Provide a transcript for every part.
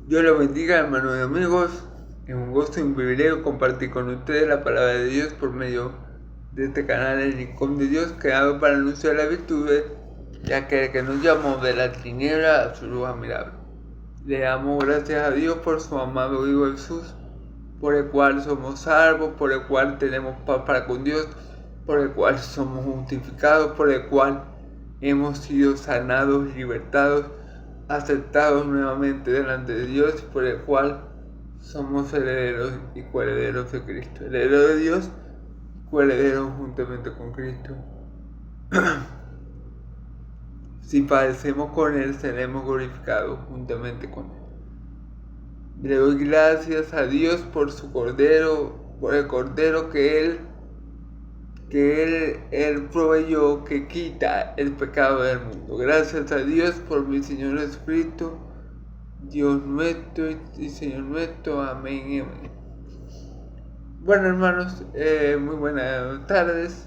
Dios los bendiga, hermanos y amigos. Es un gusto y un privilegio compartir con ustedes la palabra de Dios por medio de este canal El Rincón de Dios, creado para anunciar las virtudes, ya que nos llamó de la tiniebla a su luz admirable. Le damos gracias a Dios por su amado Hijo Jesús, por el cual somos salvos, por el cual tenemos paz para con Dios, por el cual somos justificados, por el cual hemos sido sanados y libertados, aceptados nuevamente delante de Dios, por el cual somos herederos y coherederos de Cristo, herederos de Dios, coherederos juntamente con Cristo. Si padecemos con Él, seremos glorificados juntamente con Él. Le doy gracias a Dios por su Cordero, por el Cordero que Él proveyó, que quita el pecado del mundo. Gracias a Dios por mi Señor Jesucristo, Dios nuestro y Señor nuestro. Amén y amén. Bueno, hermanos, muy buenas tardes.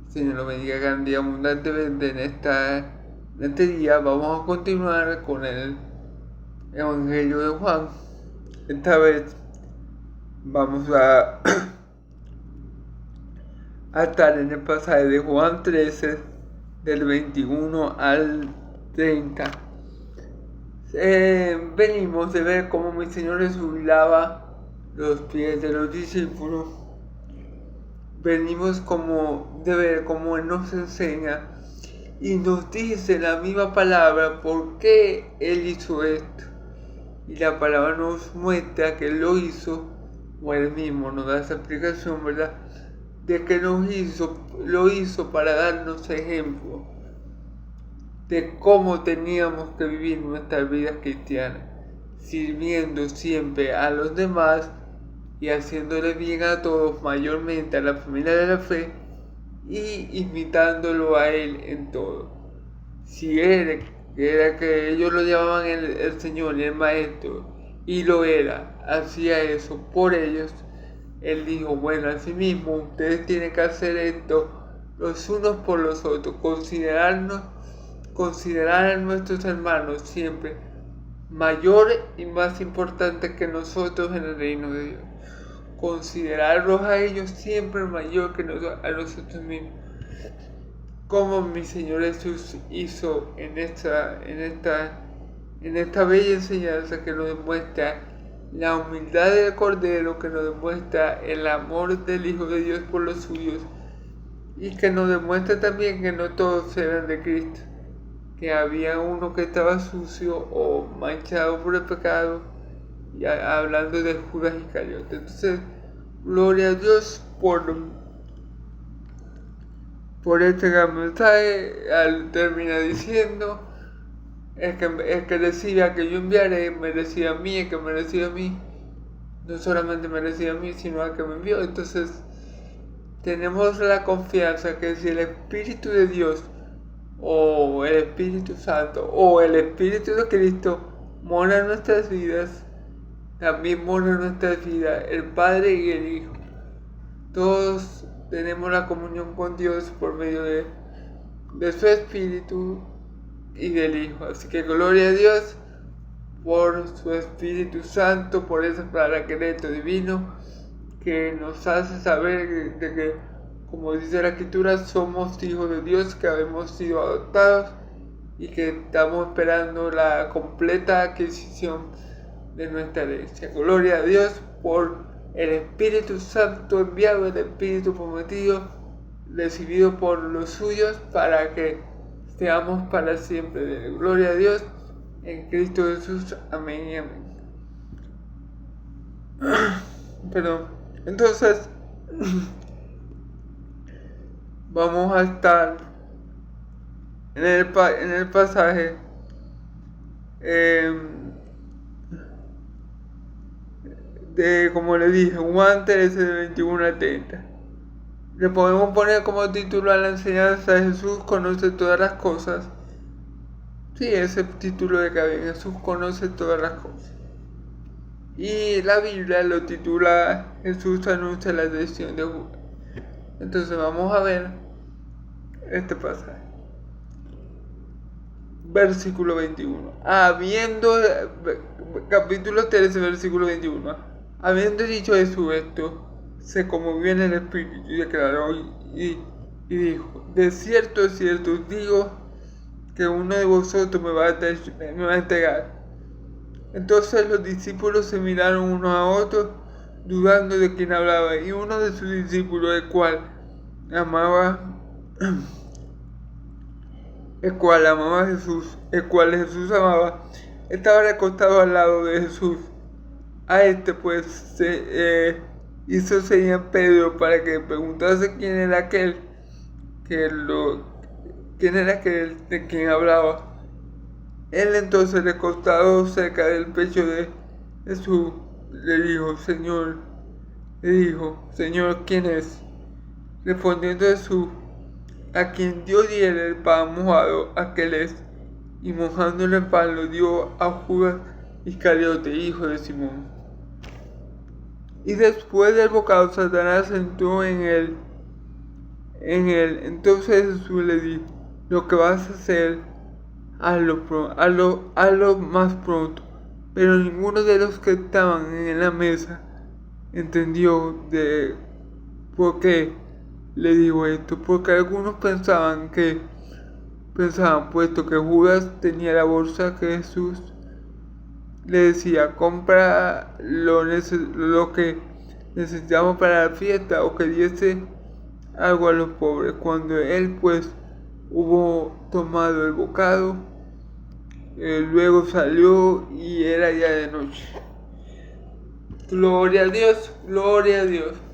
Señor lo bendiga grande y abundantemente en este día. Vamos a continuar con el Evangelio de Juan. Esta vez vamos a estar en el pasaje de Juan 13, del 21 al 30. Venimos de ver cómo mi Señor Jesús lava los pies de los discípulos. Venimos de ver cómo Él nos enseña y nos dice la misma palabra por qué Él hizo esto. Y la palabra nos muestra que Él lo hizo, o Él mismo nos da esa explicación, ¿verdad? De que lo hizo para darnos ejemplo de cómo teníamos que vivir nuestras vidas cristianas, sirviendo siempre a los demás y haciéndole bien a todos, mayormente a la familia de la fe, y imitándolo a Él en todo. Si Él, que era que ellos lo llamaban el Señor y el Maestro, y lo era, hacía eso por ellos, Él dijo, bueno, así mismo ustedes tienen que hacer esto los unos por los otros, considerar a nuestros hermanos siempre mayores y más importantes que nosotros en el reino de Dios. Considerarlos a ellos siempre mayor que a nosotros mismos. Como mi Señor Jesús hizo en esta bella enseñanza que nos demuestra la humildad del Cordero, que nos demuestra el amor del Hijo de Dios por los suyos, y que nos demuestra también que no todos eran de Cristo, que había uno que estaba sucio o manchado por el pecado, y hablando de Judas Iscariote. Entonces, gloria a Dios por este gran mensaje. Al terminar diciendo, el que reciba que yo enviaré, me recibe a mí, el que me recibe a mí, no solamente me recibe a mí, sino al que me envió. Entonces, tenemos la confianza que si el Espíritu de Dios, o el Espíritu Santo, o el Espíritu de Cristo mora en nuestras vidas, también mora en nuestras vidas el Padre y el Hijo. Todos tenemos la comunión con Dios por medio de su Espíritu y del Hijo. Así que gloria a Dios por su Espíritu Santo, por ese paracleto divino que nos hace saber de que, como dice la Escritura, somos hijos de Dios, que hemos sido adoptados y que estamos esperando la completa adquisición de nuestra herencia. Gloria a Dios por el Espíritu Santo enviado, el Espíritu prometido, recibido por los suyos, para que seamos para siempre de Él. Gloria a Dios en Cristo Jesús. Amén y amén. Perdón. Entonces, vamos a estar en el pasaje de, como le dije, Juan 13, de 21 al 30. Le podemos poner como título a la enseñanza de Jesús conoce todas las cosas. Sí, ese título de que Jesús conoce todas las cosas. Y la Biblia lo titula Jesús anuncia la decisión de Judas. Entonces vamos a ver este pasaje. Versículo 21. capítulo 13, versículo 21. Habiendo dicho Jesús esto, se conmovió en el espíritu y declaró y dijo: de cierto, os digo que uno de vosotros me va a entregar. Entonces los discípulos se miraron unos a otros, dudando de quién hablaba, y uno de sus discípulos, el cual Jesús amaba, estaba recostado al lado de Jesús. A este pues hizo señas Pedro para que preguntase quién era aquel de quien hablaba. Él entonces, recostado cerca del pecho de Jesús, le dijo: Señor, ¿quién es? Respondiendo Jesús: a quien Dios diera el pan mojado, aquel es. Y mojándole el pan lo dio a Judas Iscariote, hijo de Simón. Y después del bocado, Satanás entró en él. Entonces Jesús le dijo: lo que vas a hacer, hazlo más pronto. Pero ninguno de los que estaban en la mesa entendió de por qué le dijo esto, porque algunos pensaban, puesto que Judas tenía la bolsa, que Jesús le decía: compra lo que necesitamos para la fiesta, o que diese algo a los pobres. Cuando él pues hubo tomado el bocado, luego salió y era ya de noche. Gloria a Dios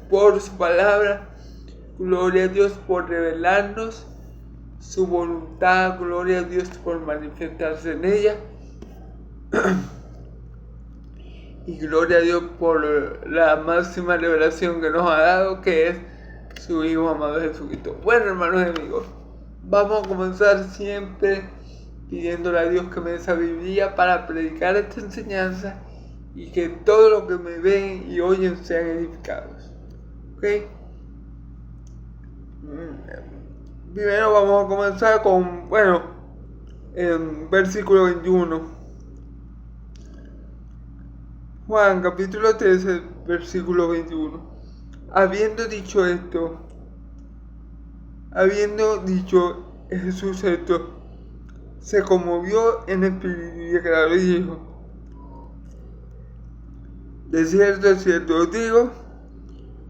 por su palabra. Gloria a Dios por revelarnos su voluntad. Gloria a Dios por manifestarse en ella. Y gloria a Dios por la máxima revelación que nos ha dado, que es su Hijo amado Jesucristo. Bueno, hermanos y amigos, vamos a comenzar siempre pidiéndole a Dios que me dé sabiduría para predicar esta enseñanza y que todos los que me ven y oyen sean edificados. ¿Ok? Primero vamos a comenzar con, en versículo 21. Juan capítulo 13, versículo 21. Habiendo dicho Jesús esto, se conmovió en espíritu y declaró y dijo: de cierto, os digo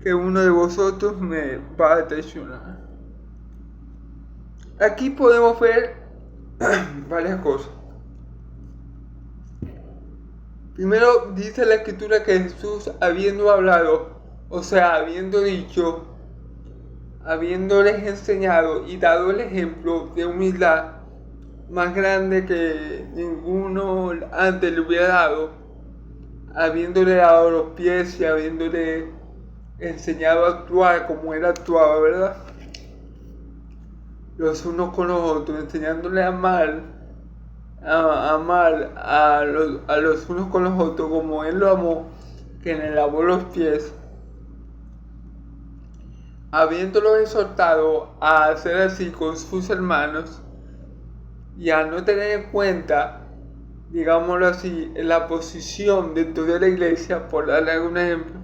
que uno de vosotros me va a traicionar. Aquí podemos ver varias cosas. Primero, dice la escritura que Jesús, habiendo hablado, habiendo dicho, habiéndoles enseñado y dado el ejemplo de humildad más grande que ninguno antes le hubiera dado, habiéndole dado los pies y habiéndole enseñado a actuar como él actuaba, ¿verdad? Los unos con los otros, enseñándole a amar a los unos con los otros como él lo amó, que le lavó los pies, habiéndolo exhortado a hacer así con sus hermanos y a no tener en cuenta, digámoslo así, la posición dentro de la iglesia, por darle algún ejemplo,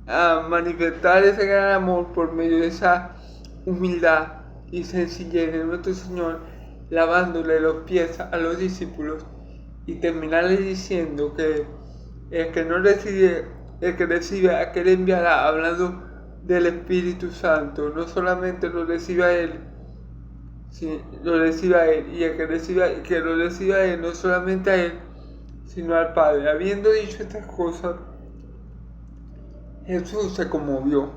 a manifestar ese gran amor por medio de esa humildad y sencillez de nuestro Señor, lavándole los pies a los discípulos, y terminarles diciendo que el que recibe a aquel enviará, hablando del Espíritu Santo, no solamente lo recibe a él, y el que lo recibe a él, no solamente a él, sino al Padre. Habiendo dicho estas cosas, Jesús se conmovió.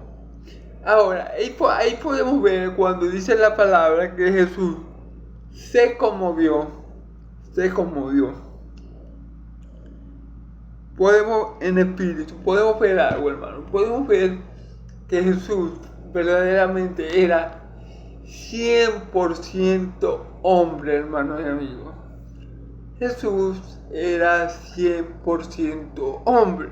Ahora, ahí podemos ver cuando dice la palabra que Jesús se conmovió. En espíritu, podemos ver algo, hermano. Podemos ver que Jesús verdaderamente era 100% hombre, hermanos y amigos. Jesús era 100% hombre.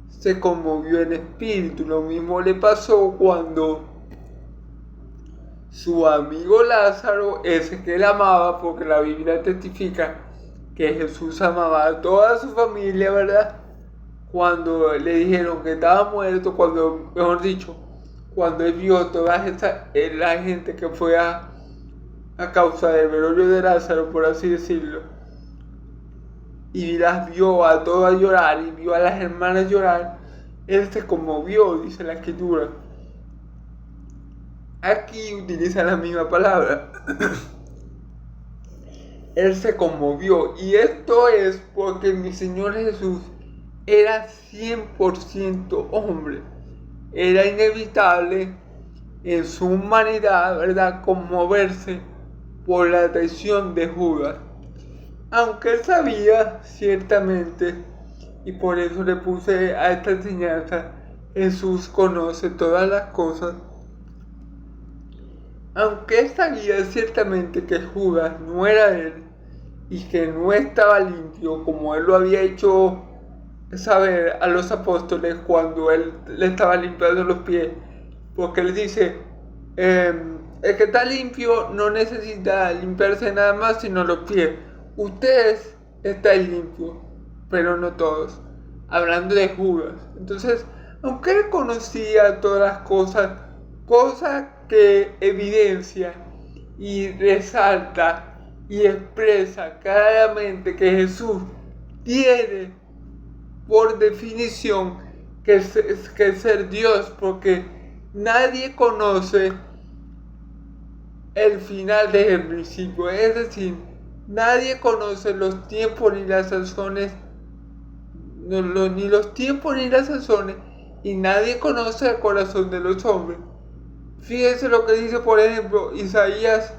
Se conmovió en espíritu. Lo mismo le pasó cuando su amigo Lázaro, ese que él amaba, porque la Biblia testifica que Jesús amaba a toda su familia, ¿verdad? Cuando le dijeron que estaba muerto, cuando, mejor dicho, cuando él vio toda la gente que fue a causa del velorio de Lázaro, por así decirlo, y las vio a todas llorar y vio a las hermanas llorar, él se conmovió, dice la escritura. Aquí utiliza la misma palabra. Él se conmovió, y esto es porque mi Señor Jesús era 100% hombre. Era inevitable en su humanidad, ¿verdad?, conmoverse por la traición de Judas. Aunque él sabía ciertamente, y por eso le puse a esta enseñanza, Jesús conoce todas las cosas. Aunque él sabía ciertamente que Judas no era él y que no estaba limpio, como él lo había hecho saber a los apóstoles cuando él le estaba limpiando los pies, porque él dice, el que está limpio no necesita limpiarse nada más sino los pies. Ustedes están limpios, pero no todos. Hablando de Judas. Entonces, aunque él conocía todas las cosas que evidencia y resalta y expresa claramente que Jesús tiene por definición que ser Dios, porque nadie conoce el final desde el principio, es decir, nadie conoce los tiempos ni las sazones, ni los tiempos ni las sazones, y nadie conoce el corazón de los hombres. Fíjense lo que dice, por ejemplo, Isaías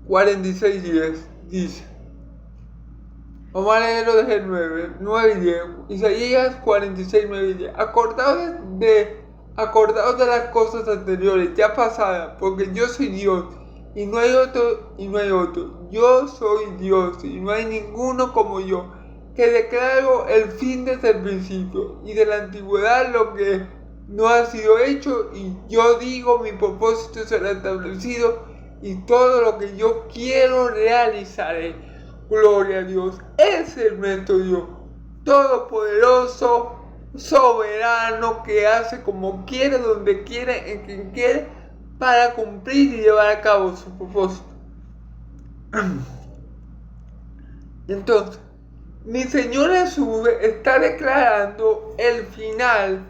46:10, dice, vamos a leerlo desde el 9 y 10, Isaías 46, 9 y 10, acordaos de las cosas anteriores, ya pasadas, porque yo soy Dios, y no hay otro, yo soy Dios, y no hay ninguno como yo, que declaro el fin desde el principio, y de la antigüedad lo que no ha sido hecho, y yo digo, mi propósito será establecido, y todo lo que yo quiero realizaré. Gloria a Dios. Ese es nuestro Dios, todopoderoso, soberano, que hace como quiere, donde quiere, en quien quiere, para cumplir y llevar a cabo su propósito. Entonces, mi Señor Jesús está declarando el final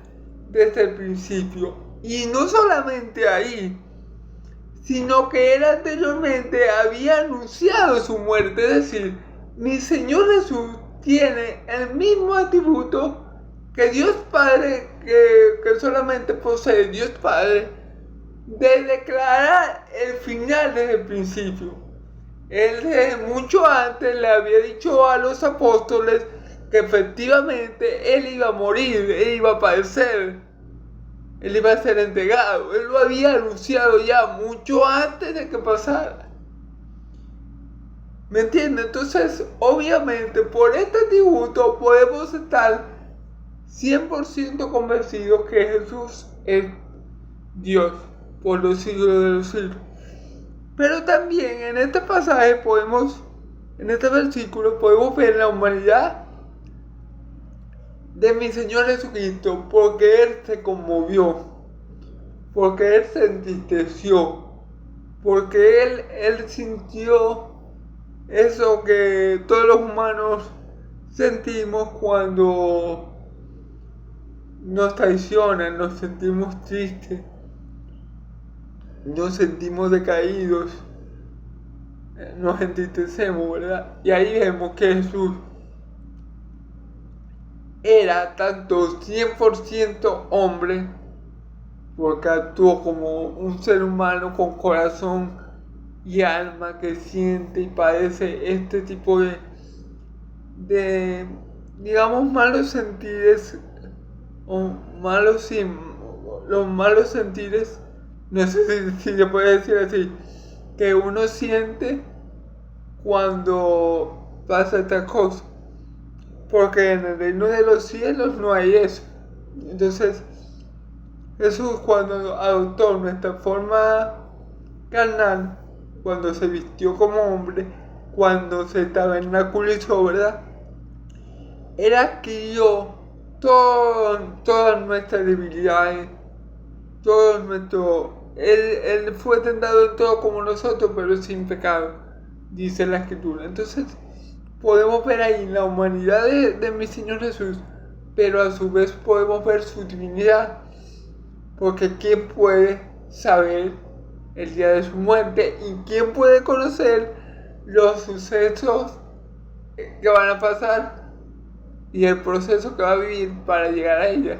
desde el principio. Y no solamente ahí, sino que él anteriormente había anunciado su muerte. Es decir, mi Señor Jesús tiene el mismo atributo que Dios Padre, que solamente posee Dios Padre, de declarar el final desde el principio. Él mucho antes le había dicho a los apóstoles que efectivamente él iba a morir, él iba a padecer, él iba a ser entregado. Él lo había anunciado ya mucho antes de que pasara. ¿Me entiendes? Entonces, obviamente, por este atributo podemos estar 100% convencidos que Jesús es Dios por los siglos de los siglos. Pero también en este pasaje en este versículo podemos ver la humanidad de mi Señor Jesucristo, porque Él se conmovió, porque Él se entristeció, porque Él sintió eso que todos los humanos sentimos cuando nos traicionan, nos sentimos tristes, nos sentimos decaídos, nos entristecemos, ¿verdad? Y ahí vemos que Jesús era tanto 100% hombre, porque actuó como un ser humano con corazón y alma que siente y padece este tipo de digamos, malos sentires, o los malos sentires, no sé si se puede decir así, que uno siente cuando pasa esta cosa, porque en el reino de los cielos no hay eso. Entonces, Jesús, cuando adoptó nuestra forma carnal, cuando se vistió como hombre, cuando se tabernacularizó, ¿verdad? Él adquirió todas nuestras debilidades, todo nuestro... Él fue tentado en todo como nosotros, pero sin pecado, dice la Escritura. Entonces, podemos ver ahí la humanidad de mi Señor Jesús, pero a su vez podemos ver su divinidad, porque ¿quién puede saber el día de su muerte? ¿Y quién puede conocer los sucesos que van a pasar y el proceso que va a vivir para llegar a ella?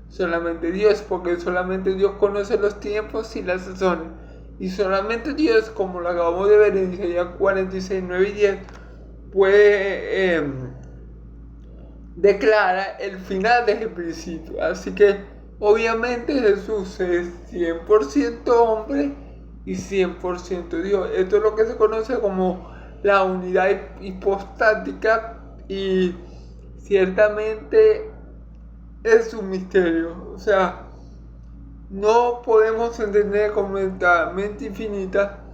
Solamente Dios, porque solamente Dios conoce los tiempos y las sazones. Y solamente Dios, como lo acabamos de ver en Isaías 46, 9 y 10, puede declara el final de ese principio. Así que obviamente Jesús es 100% hombre y 100% Dios. Esto es lo que se conoce como la unidad hipostática, y ciertamente es un misterio. O sea, no podemos entender con nuestra mente infinita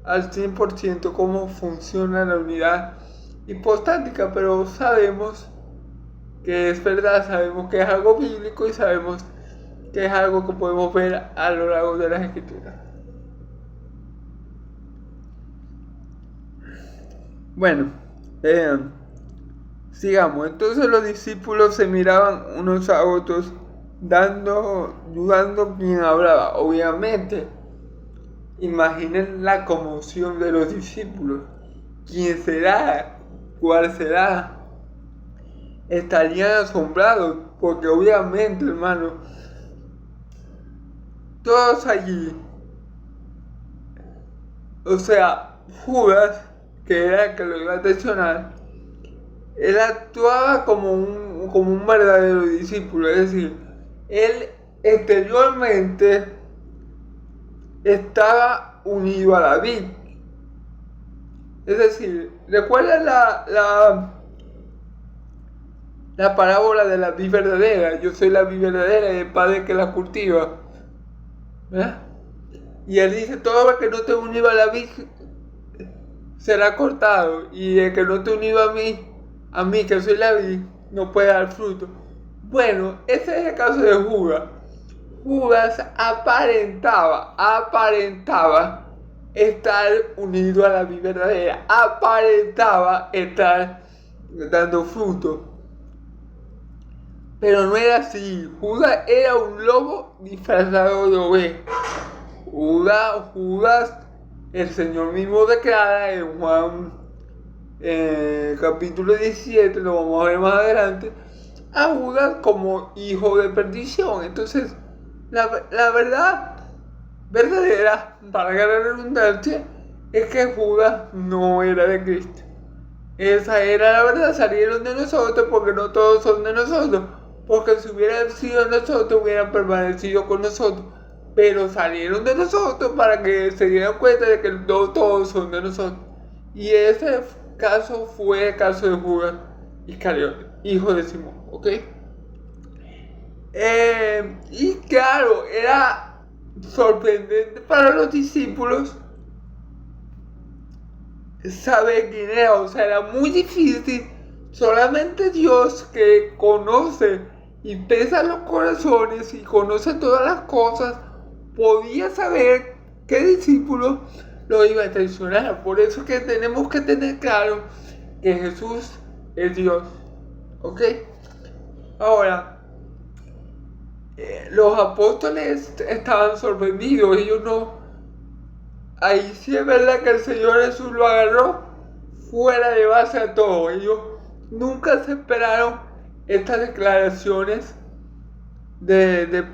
al 100% cómo funciona la unidad hipostática, pero sabemos que es verdad, sabemos que es algo bíblico y sabemos que es algo que podemos ver a lo largo de las Escrituras. Bueno, sigamos. Entonces los discípulos se miraban unos a otros, dudando quién hablaba. Obviamente, imaginen la conmoción de los discípulos. ¿Quién será? ¿Cuál será? Estarían asombrados, porque obviamente, hermano, todos allí, o sea, Judas, que era el que lo iba a traicionar, él actuaba como un verdadero discípulo. Es decir, él exteriormente estaba unido a la vid. Es decir, ¿recuerdan la parábola de la vid verdadera? Yo soy la vid verdadera y el Padre que la cultiva, ¿verdad? Y él dice, todo el que no te unido a la vid será cortado, y el que no te unido a mí que soy la vid, no puede dar fruto. Bueno, ese es el caso de Judas. Judas aparentaba estar unido a la vid verdadera, aparentaba estar dando fruto, pero no era así. Judas era un lobo disfrazado de oveja. Judas, el Señor mismo declara en Juan capítulo 17, lo vamos a ver más adelante, a Judas como hijo de perdición. Entonces, la verdad verdadera, para la redundancia, es que Judas no era de Cristo. Esa era la verdad. Salieron de nosotros porque no todos son de nosotros, porque si hubieran sido de nosotros hubieran permanecido con nosotros, pero salieron de nosotros para que se dieran cuenta de que no todos son de nosotros. Y ese caso fue el caso de Judas Iscariote, hijo de Simón, ¿ok? Y claro, era sorprendente para los discípulos saber quién era. O sea, era muy difícil. Solamente Dios, que conoce y pesa los corazones y conoce todas las cosas, podía saber qué discípulo lo iba a traicionar. Por eso es que tenemos que tener claro que Jesús es Dios, ¿ok? Ahora, los apóstoles estaban sorprendidos. Ellos no... Ahí sí es verdad que el Señor Jesús lo agarró fuera de base a todo. Ellos nunca se esperaron estas declaraciones de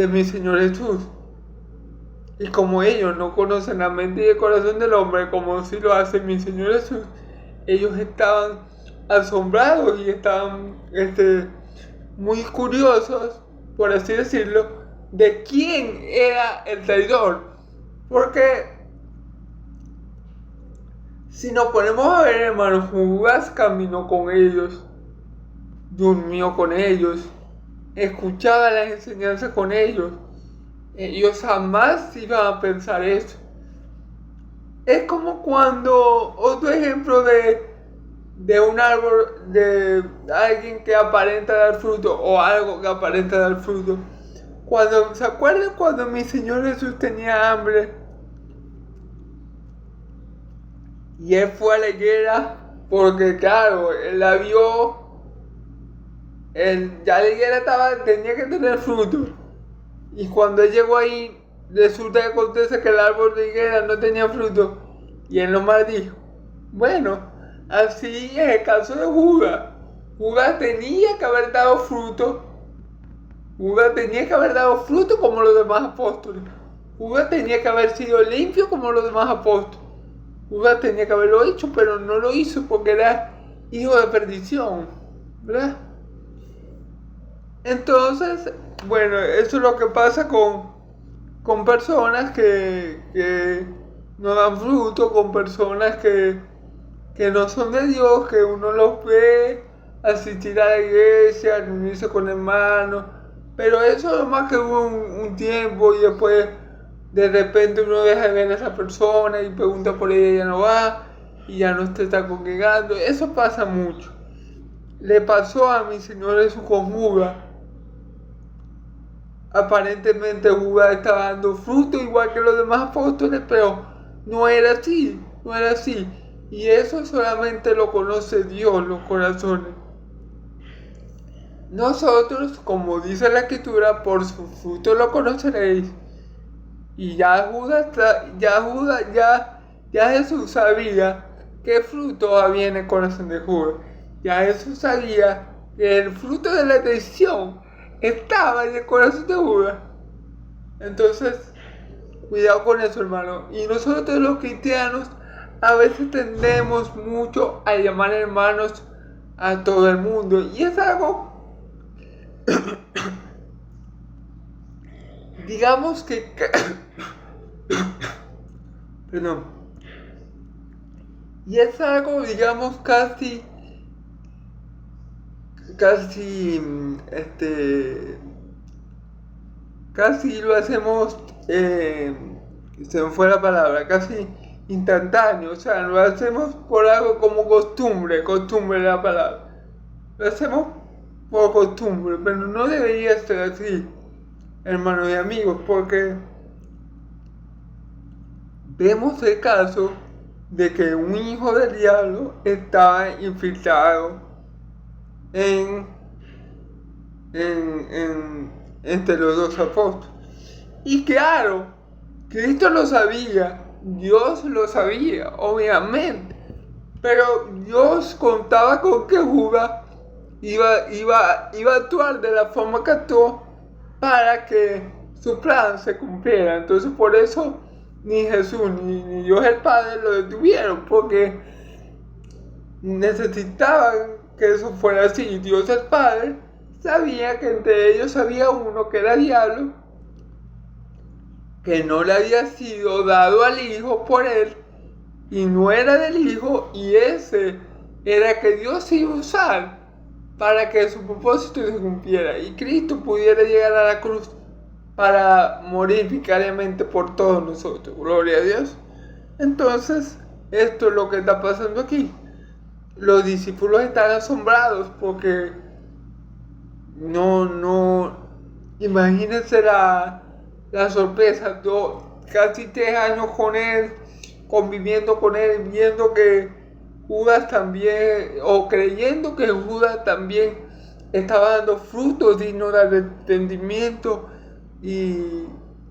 mi Señor Jesús. Y como ellos no conocen la mente y el corazón del hombre, como si lo hace mi Señor Jesús, ellos estaban asombrados y estaban muy curiosos, por así decirlo, de quién era el traidor. Porque si nos ponemos a ver, hermano, Judas caminó con ellos, durmió con ellos, escuchaba las enseñanzas con ellos, ellos jamás iban a pensar eso. Es como cuando, otro ejemplo de un árbol, de alguien que aparenta dar fruto o algo que aparenta dar fruto. ¿Se acuerdan cuando mi Señor Jesús tenía hambre? Y él fue a la higuera porque claro, él la vio, ya la higuera tenía que tener fruto. Y cuando él llegó ahí, resulta que acontece que el árbol de higuera no tenía fruto. Y él nomás dijo, bueno, así es el caso de Judas. Judas tenía que haber dado fruto. Judas tenía que haber dado fruto como los demás apóstoles. Judas tenía que haber sido limpio como los demás apóstoles. Judas tenía que haberlo hecho, pero no lo hizo porque era hijo de perdición, ¿verdad? Entonces, bueno, eso es lo que pasa con personas que no dan fruto, con personas que no son de Dios, que uno los ve asistir a la iglesia, reunirse con hermanos, pero eso es más que un tiempo y después de repente uno deja de ver a esa persona y pregunta por ella y ya no va y ya no se está congregando. Eso pasa mucho. Le pasó a mi Señor Jesús con Judas. Aparentemente Judas estaba dando fruto igual que los demás apóstoles, pero no era así. Y eso solamente lo conoce Dios, los corazones. Nosotros, como dice la Escritura, por su fruto lo conoceréis. Y ya Jesús sabía qué fruto había en el corazón de Judas. Ya Jesús sabía que el fruto de la traición estaba en el corazón de Judas. Entonces, cuidado con eso, hermano. Y nosotros los cristianos a veces tendemos mucho a llamar hermanos a todo el mundo. Y es algo, digamos que perdón. Y es algo, digamos, casi lo hacemos, se me fue la palabra, casi instantáneo, o sea, lo hacemos por algo como costumbre la palabra. Lo hacemos por costumbre, pero no debería ser así, hermanos y amigos, porque vemos el caso de que un hijo del diablo estaba infiltrado entre los dos apóstoles. Y claro, Cristo lo sabía, Dios lo sabía, obviamente, pero Dios contaba con que Judas iba a actuar de la forma que actuó para que su plan se cumpliera. Entonces por eso ni Jesús ni Dios el Padre lo detuvieron, porque necesitaban que eso fuera así. Dios el Padre sabía que entre ellos había uno que era diablo, que no le había sido dado al Hijo por él, y no era del Hijo, y ese era que Dios se iba a usar para que su propósito se cumpliera, y Cristo pudiera llegar a la cruz para morir vicariamente por todos nosotros. Gloria a Dios. Entonces, esto es lo que está pasando aquí. Los discípulos están asombrados porque imagínense la sorpresa. Casi 3 años con él, conviviendo con él, viendo que Judas también, o creyendo que Judas también estaba dando frutos dignos de arrepentimiento.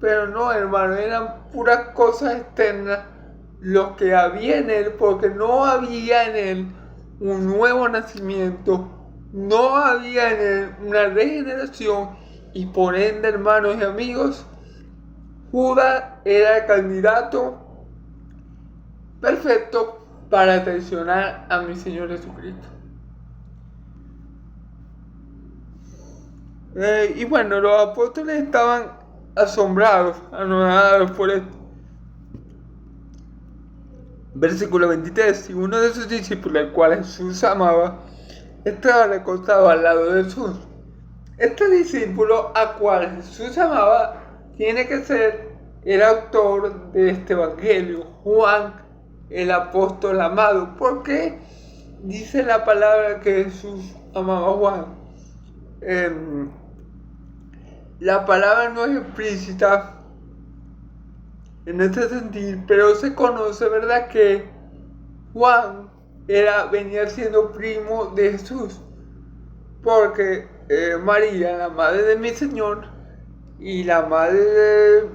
Pero no, hermano, eran puras cosas externas lo que había en él, porque no había en él un nuevo nacimiento, no había en él una regeneración, y por ende, hermanos y amigos, Judas era el candidato perfecto para traicionar a mi Señor Jesucristo. Y bueno, los apóstoles estaban asombrados, anonadados por esto. Versículo 23. Y uno de sus discípulos, el cual Jesús amaba, estaba recostado al lado de Jesús. Este discípulo a cual Jesús amaba tiene que ser el autor de este evangelio, Juan, el apóstol amado. ¿Por qué dice la palabra que Jesús amaba a Juan? La palabra no es explícita en este sentido, pero se conoce, ¿verdad?, que Juan venía siendo primo de Jesús, porque María, la madre de mi Señor, y la madre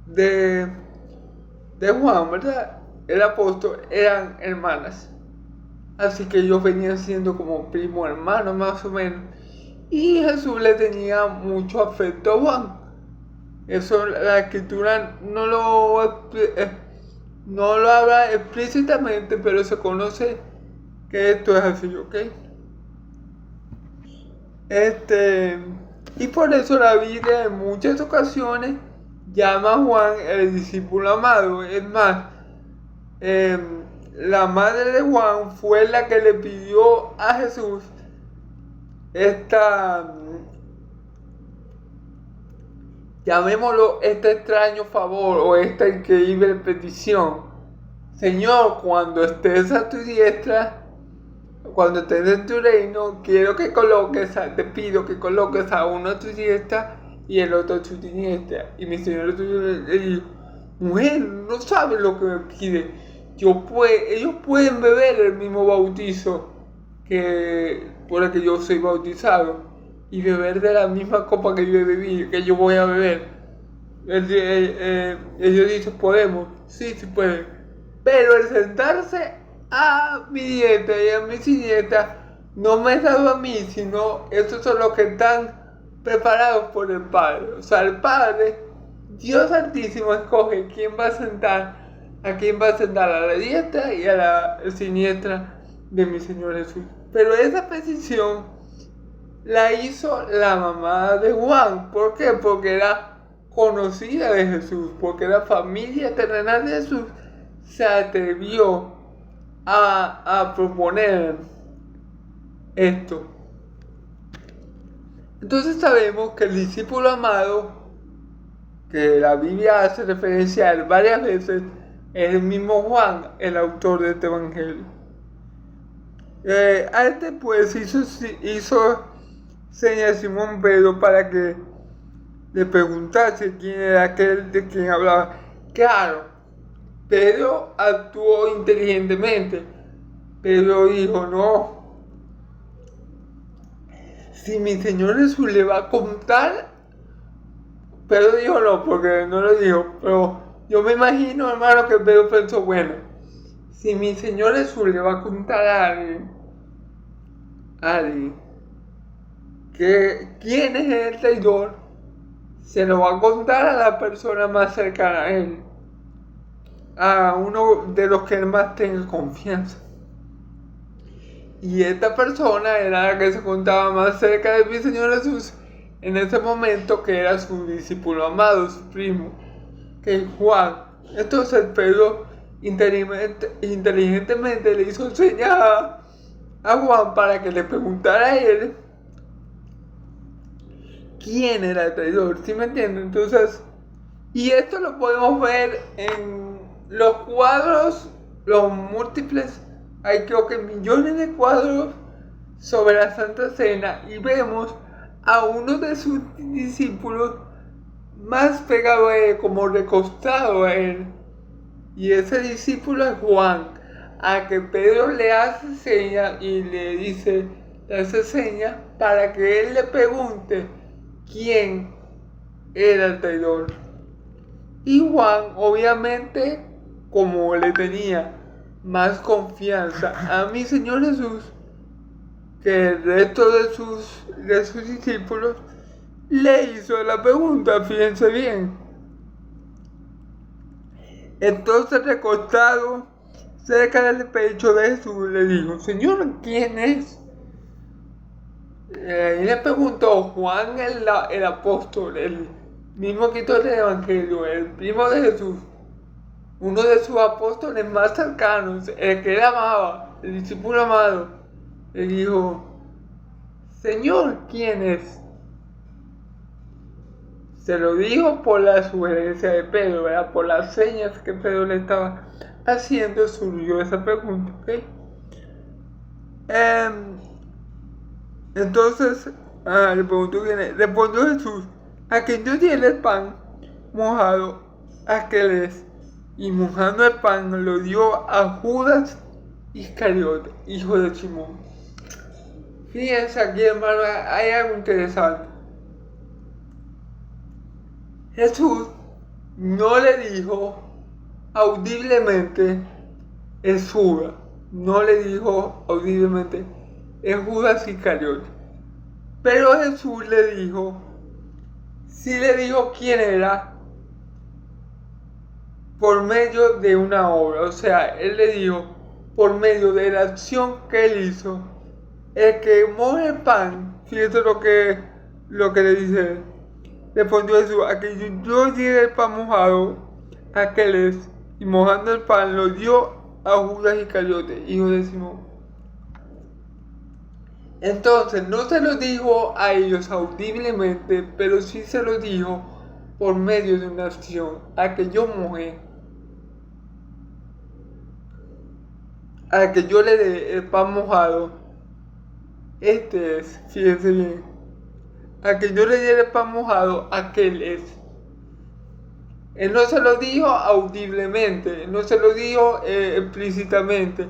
de Juan, ¿verdad?, el apóstol, eran hermanas. Así que ellos venían siendo como primo hermano, más o menos. Y Jesús le tenía mucho afecto a Juan. Eso la escritura no lo habla explícitamente, pero se conoce que esto es así, ¿ok? Y por eso la Biblia en muchas ocasiones llama a Juan el discípulo amado. Es más, la madre de Juan fue la que le pidió a Jesús llamémoslo, este extraño favor o esta increíble petición. Señor, cuando estés a tu diestra, cuando estés en tu reino, te pido que coloques a uno a tu diestra y el otro a tu siniestra. Y mi Señor le dijo, mujer, no sabes lo que me pide. Ellos pueden beber el mismo bautizo por el que yo soy bautizado y beber de la misma copa que yo he bebido, que yo voy a beber. Ellos dicen, podemos, sí pueden. Pero el sentarse a mi dieta y a mi siniestra no me es dado a mí, sino estos son los que están preparados por el Padre. O sea, el Padre, Dios Altísimo, escoge a quién va a sentar a la diestra y a la siniestra de mi Señor Jesús. Pero esa petición la hizo la mamá de Juan. ¿Por qué? Porque era conocida de Jesús, porque la familia terrenal de Jesús se atrevió a proponer esto. Entonces sabemos que el discípulo amado, que la Biblia hace referencia a él varias veces, es el mismo Juan, el autor de este evangelio. A este pues hizo señas Simón Pedro para que le preguntase quién era aquel de quien hablaba. Claro, Pedro actuó inteligentemente. Pedro dijo, no, si mi Señor Jesús le va a contar. Pedro dijo no, porque no lo dijo, pero yo me imagino, hermano, que Pedro pensó, bueno, si mi Señor Jesús le va a contar a alguien que quién es el traidor, se lo va a contar a la persona más cercana a él, a uno de los que él más tenga confianza. Y esta persona era la que se contaba más cerca de mi Señor Jesús en ese momento, que era su discípulo amado, su primo, que es Juan. Entonces Pedro inteligentemente le hizo señas a Juan para que le preguntara a él quién era el traidor, ¿sí me entienden? Entonces, y esto lo podemos ver en los cuadros, los múltiples, hay creo que millones de cuadros sobre la Santa Cena, y vemos a uno de sus discípulos más pegado a él, como recostado a él, y ese discípulo es Juan, a que Pedro le hace seña y le hace seña para que él le pregunte quién era el traidor. Y Juan, obviamente, como le tenía más confianza a mi Señor Jesús que el resto de sus discípulos, le hizo la pregunta, fíjense bien. Entonces, recostado cerca del pecho de Jesús, le dijo, Señor, ¿quién es? Y le preguntó Juan el apóstol, el mismo que hizo el evangelio, el primo de Jesús, uno de sus apóstoles más cercanos, el que él amaba, el discípulo amado. Le dijo, Señor, ¿quién es? Se lo dijo por la sugerencia de Pedro, ¿verdad? Por las señas que Pedro le estaba haciendo, surgió esa pregunta, ¿ok? Entonces, le preguntó quién es. Respondió Jesús: a quien yo diera el pan mojado, aquel es. Y mojando el pan lo dio a Judas Iscariote, hijo de Simón. Fíjense aquí, hermano, hay algo interesante. Jesús no le dijo audiblemente es Judas. No le dijo audiblemente es Judas Iscariote. Pero Jesús le dijo, sí le dijo quién era por medio de una obra. O sea, él le dijo por medio de la acción que él hizo. El que moja el pan, fíjate lo que le dice él. Respondió Jesús: a que yo diera el pan mojado, aquel es. Y mojando el pan lo dio a Judas Iscariote, hijo de Simón. Entonces no se lo dijo a ellos audiblemente, pero sí se lo dijo por medio de una acción. A que yo mojé, a que yo le dé el pan mojado, este es, fíjense bien, a que yo le dé el pan mojado, aquel es. Él no se lo dijo audiblemente, no se lo dijo explícitamente,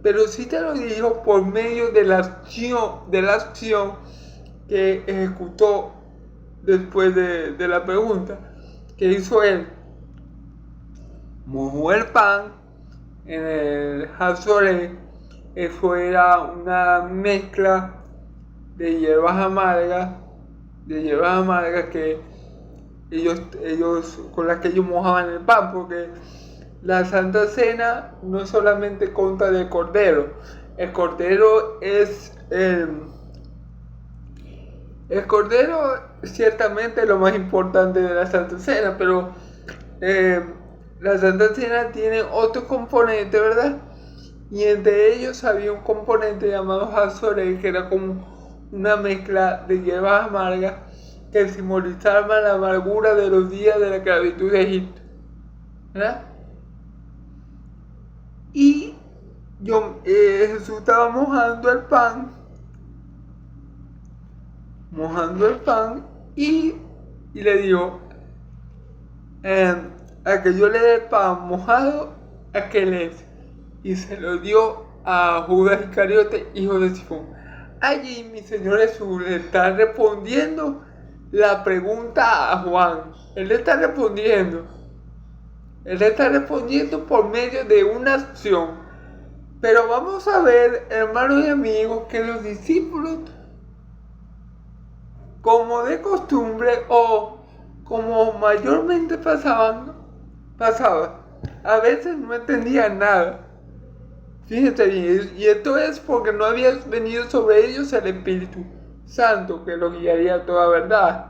pero sí te lo dijo por medio de la acción que ejecutó después de la pregunta que hizo él. Mojó el pan en el hazoré. Eso era una mezcla de hierbas amargas que ellos con las que ellos mojaban el pan, porque la Santa Cena no solamente consta de cordero. El cordero es el cordero ciertamente es lo más importante de la Santa Cena, pero la Santa Cena tiene otro componente, ¿verdad? Y entre ellos había un componente llamado hazoré, que era como una mezcla de hierbas amargas que simbolizaban la amargura de los días de la esclavitud de Egipto, ¿verdad? Y Jesús estaba mojando el pan y le dijo, a que yo le dé el pan mojado, aquel es. Y se lo dio a Judas Iscariote, hijo de Simón. Allí mi Señor Jesús le está respondiendo la pregunta a Juan. Él le está respondiendo por medio de una acción. Pero vamos a ver, hermanos y amigos, que los discípulos, como de costumbre o como mayormente pasaba, a veces no entendían nada. Fíjense bien, y esto es porque no había venido sobre ellos el Espíritu Santo, que los guiaría a toda verdad.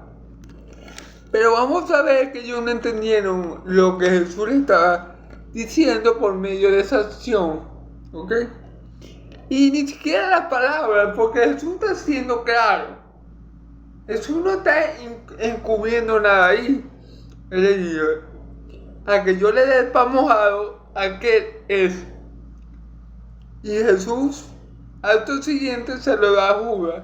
Pero vamos a ver que ellos no entendieron lo que Jesús les estaba diciendo por medio de esa acción, ¿ok? Y ni siquiera las palabras, porque Jesús está siendo claro. Jesús no está encubriendo nada ahí. Él le dijo, a que yo le dé el pan mojado, aquel es. Y Jesús, acto siguiente, se lo da a Judas.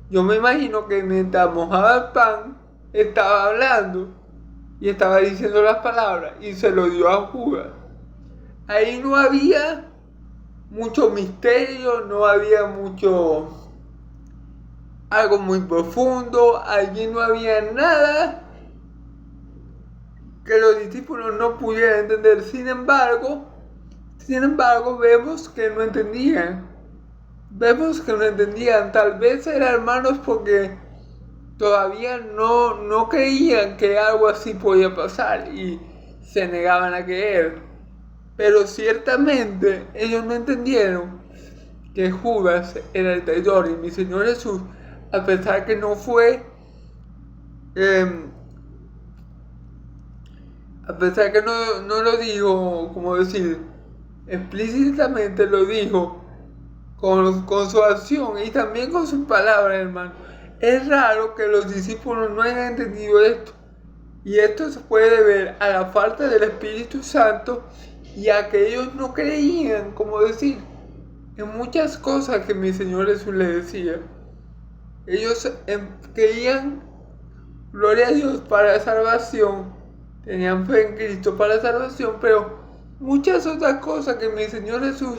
Yo me imagino que mientras mojaba el pan, estaba hablando y estaba diciendo las palabras y se lo dio a Judas. Ahí no había mucho misterio, no había algo muy profundo, allí no había nada que los discípulos no pudieran entender. Sin embargo, vemos que no entendían. Tal vez eran hermanos porque todavía no creían que algo así podía pasar y se negaban a creer. Pero ciertamente ellos no entendieron que Judas era el traidor. Y mi Señor Jesús, a pesar que no fue, a pesar que no lo dijo, como decir, explícitamente lo dijo con su acción y también con sus palabras, hermano. Es raro que los discípulos no hayan entendido esto. Y esto se puede ver a la falta del Espíritu Santo y a que ellos no creían, como decir, en muchas cosas que mi Señor Jesús les decía. Ellos creían, gloria a Dios, para salvación, tenían fe en Cristo para salvación, pero muchas otras cosas que mi Señor Jesús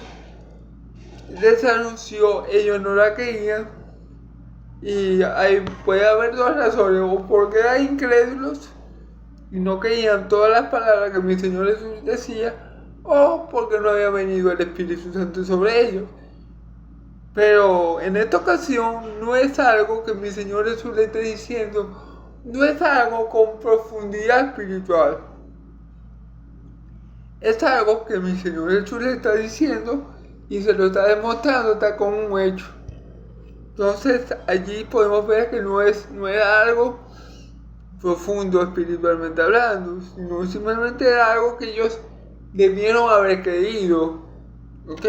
les anunció, ellos no la creían. Y ahí puede haber dos razones: o porque eran incrédulos y no creían todas las palabras que mi Señor Jesús decía, o porque no había venido el Espíritu Santo sobre ellos. Pero en esta ocasión no es algo que mi Señor Jesús le esté diciendo, no es algo con profundidad espiritual. Es algo que mi Señor Jesús le está diciendo y se lo está demostrando, está como un hecho. Entonces allí podemos ver que no era algo profundo espiritualmente hablando, sino simplemente era algo que ellos debieron haber creído. ¿Ok?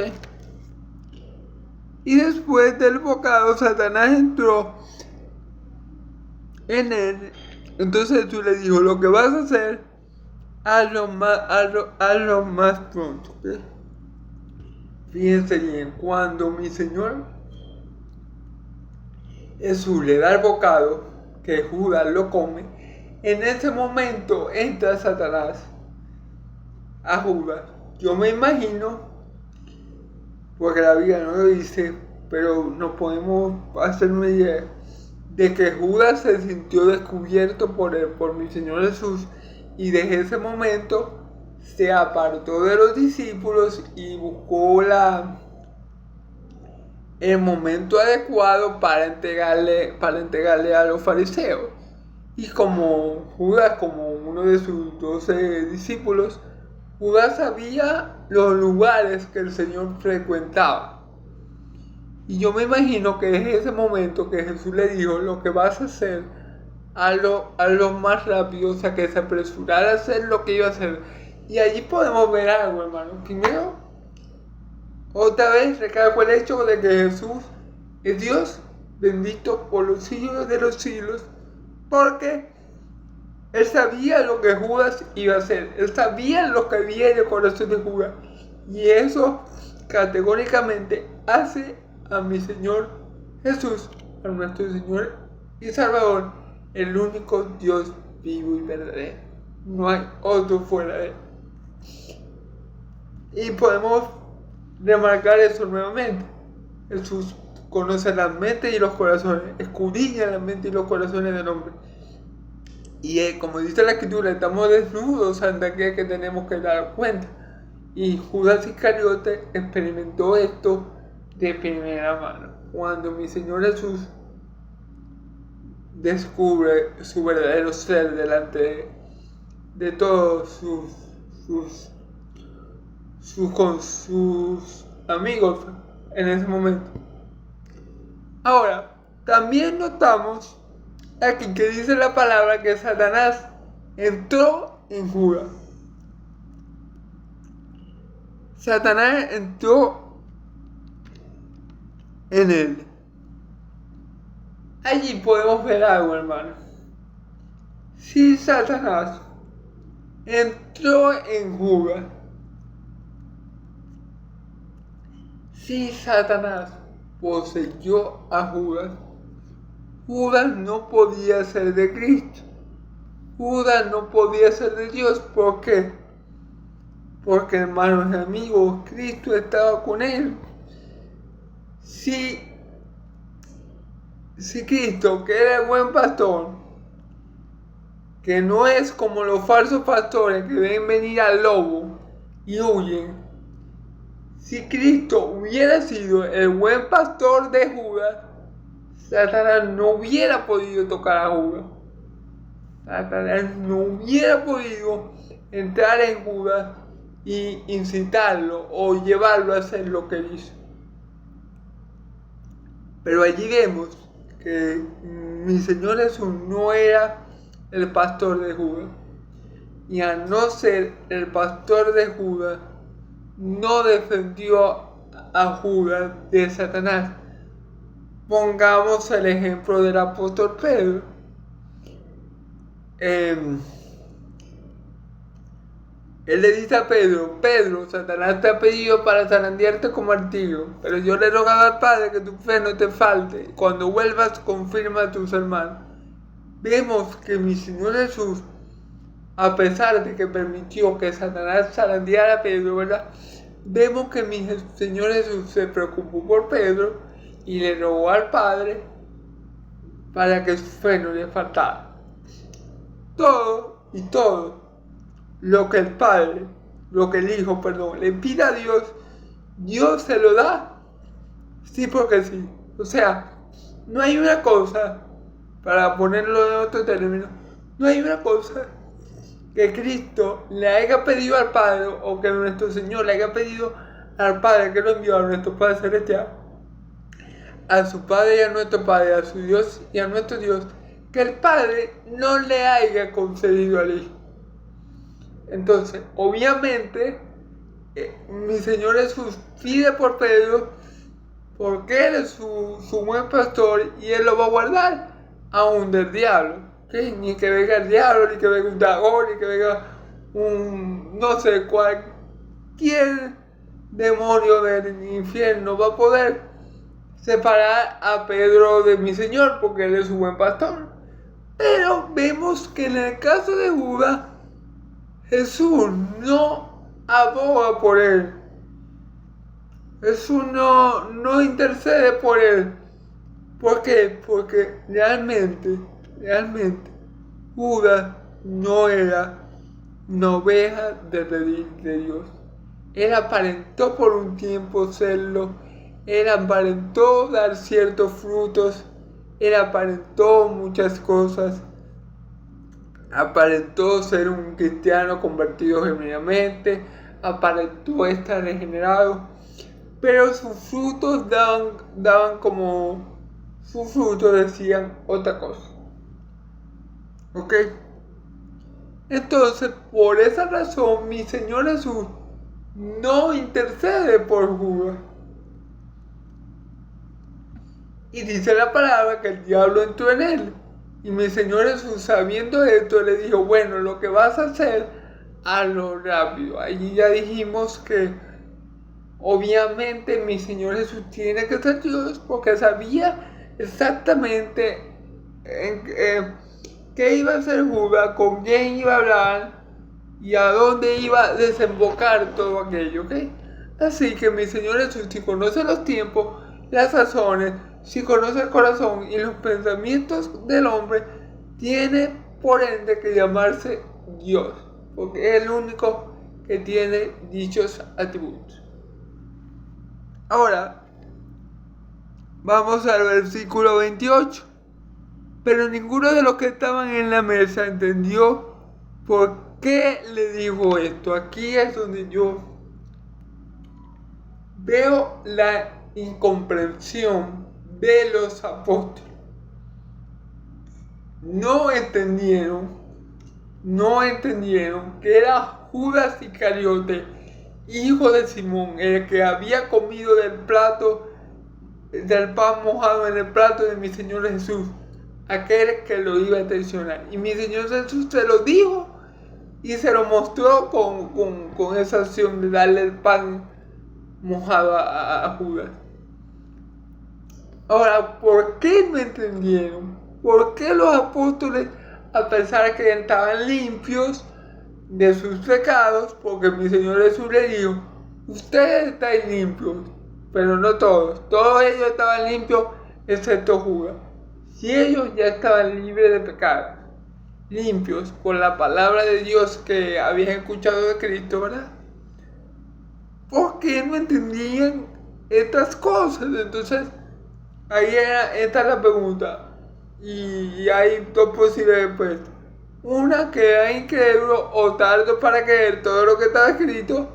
Y después del bocado, Satanás entró en él. Entonces Jesús le dijo: lo que vas a hacer, hazlo más pronto. ¿Okay? Fíjense bien, cuando mi Señor Jesús le da el bocado, que Judas lo come, en ese momento entra Satanás a Judas. Yo me imagino, porque la Biblia no lo dice, pero nos podemos hacer una idea de que Judas se sintió descubierto por mi Señor Jesús, y desde ese momento se apartó de los discípulos y buscó el momento adecuado para entregarle a los fariseos. Y como Judas, como uno de sus 12 discípulos, Judas sabía los lugares que el Señor frecuentaba. Y yo me imagino que es ese momento que Jesús le dijo: lo que vas a hacer, hazlo más rápido, o sea, que se apresurara a hacer lo que iba a hacer. Y allí podemos ver algo, hermano. Primero, otra vez recalco el hecho de que Jesús es Dios, bendito por los siglos de los siglos, porque Él sabía lo que Judas iba a hacer. Él sabía lo que había en el corazón de Judas. Y eso categóricamente hace a mi Señor Jesús, a nuestro Señor y Salvador, el único Dios vivo y verdadero. No hay otro fuera de Él. Y podemos remarcar eso nuevamente. Jesús conoce la mente y los corazones, escudriña la mente y los corazones del hombre. Y como dice la Escritura, estamos desnudos ante aquel que tenemos que dar cuenta. Y Judas Iscariote experimentó esto de primera mano, cuando mi Señor Jesús descubre su verdadero ser delante de todos sus amigos en ese momento. Ahora, también notamos aquí que dice la palabra que Satanás entró en Judas. Satanás entró en él. Allí podemos ver algo, hermano. Si Satanás entró en Judas, si Satanás poseyó a Judas, Judas no podía ser de Cristo. Judas no podía ser de Dios. ¿Por qué? Porque, hermanos y amigos, Cristo estaba con él. Si Cristo, que era el buen pastor, que no es como los falsos pastores que ven venir al lobo y huyen, si Cristo hubiera sido el buen pastor de Judas, Satanás no hubiera podido tocar a Judas. Satanás no hubiera podido entrar en Judas y incitarlo o llevarlo a hacer lo que hizo. Pero allí vemos que mi Señor Jesús no era el pastor de Judas. Y al no ser el pastor de Judas, no defendió a Judas de Satanás. Pongamos el ejemplo del apóstol Pedro. Él le dice a Pedro: Pedro, Satanás te ha pedido para zarandearte como martillo, pero yo le he rogado al Padre que tu fe no te falte. Cuando vuelvas, confirma a tus hermanos. Vemos que mi Señor Jesús, a pesar de que permitió que Satanás zarandeara a Pedro, ¿verdad? Vemos que mi Señor Jesús se preocupó por Pedro y le rogó al Padre para que su fe no le faltara. Todo lo que el Hijo, le pida a Dios, Dios se lo da, sí porque sí. O sea, no hay una cosa, para ponerlo en otro término, no hay una cosa que Cristo le haya pedido al Padre, o que nuestro Señor le haya pedido al Padre que lo envió a nuestro Padre Celestial, a su Padre y a nuestro Padre, a su Dios y a nuestro Dios, que el Padre no le haya concedido al Hijo. Entonces, obviamente, mi Señor Jesús pide por Pedro, porque Él es su buen pastor y Él lo va a guardar aún del diablo. ¿Okay? Ni que venga el diablo, ni que venga un dragón, ni que venga cualquier demonio del infierno va a poder separar a Pedro de mi Señor, porque Él es su buen pastor. Pero vemos que en el caso de Judas, Jesús no aboga por él. Jesús no intercede por él. ¿Por qué? Porque realmente, Judas no era una oveja de redil de Dios. Él aparentó por un tiempo serlo. Él aparentó dar ciertos frutos. Él aparentó muchas cosas. Aparentó ser un cristiano convertido genuinamente. Aparentó estar regenerado. Pero sus frutos daban como... Sus frutos decían otra cosa. ¿Ok? Entonces, por esa razón, mi Señor Jesús no intercede por Judas. Y dice la palabra que el diablo entró en él. Y mi Señor Jesús, sabiendo esto, le dijo: bueno, lo que vas a hacer, hazlo rápido. Allí ya dijimos que obviamente mi Señor Jesús tiene que ser Dios, porque sabía exactamente qué iba a hacer Judas, con quién iba a hablar y a dónde iba a desembocar todo aquello, ¿ok? Así que mi Señor Jesús, si conoce los tiempos, las razones, si conoce el corazón y los pensamientos del hombre, tiene por ende que llamarse Dios, porque es el único que tiene dichos atributos. Ahora, vamos al versículo 28. Pero ninguno de los que estaban en la mesa entendió por qué le dijo esto. Aquí es donde yo veo la incomprensión de los apóstoles. No entendieron que era Judas Iscariote, hijo de Simón, el que había comido del pan mojado en el plato de mi Señor Jesús, aquel que lo iba a traicionar. Y mi Señor Jesús se lo dijo y se lo mostró con esa acción de darle el pan mojado a Judas. Ahora, ¿por qué no entendieron? ¿Por qué los apóstoles, a pesar que estaban limpios de sus pecados, porque mi Señor Jesús le dijo: ustedes están limpios, pero no todos ellos estaban limpios excepto Judas? Si ellos ya estaban libres de pecado, limpios por la palabra de Dios que habían escuchado de Cristo, ¿verdad? ¿Por qué no entendían estas cosas? Entonces, esta es la pregunta. Y hay dos posibles respuestas. Una, que era incrédulo o tardo para creer todo lo que estaba escrito.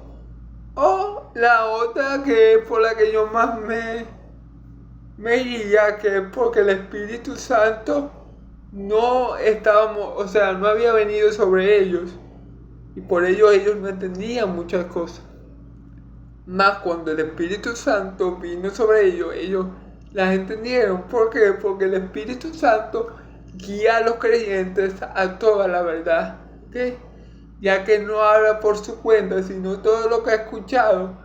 O la otra, que es por la que yo más me iría, que es porque el Espíritu Santo no había venido sobre ellos, y por ello ellos no entendían muchas cosas. Más cuando el Espíritu Santo vino sobre ellos las entendieron. ¿Por qué? Porque el Espíritu Santo guía a los creyentes a toda la verdad. ¿Okay? Ya que no habla por su cuenta, sino todo lo que ha escuchado,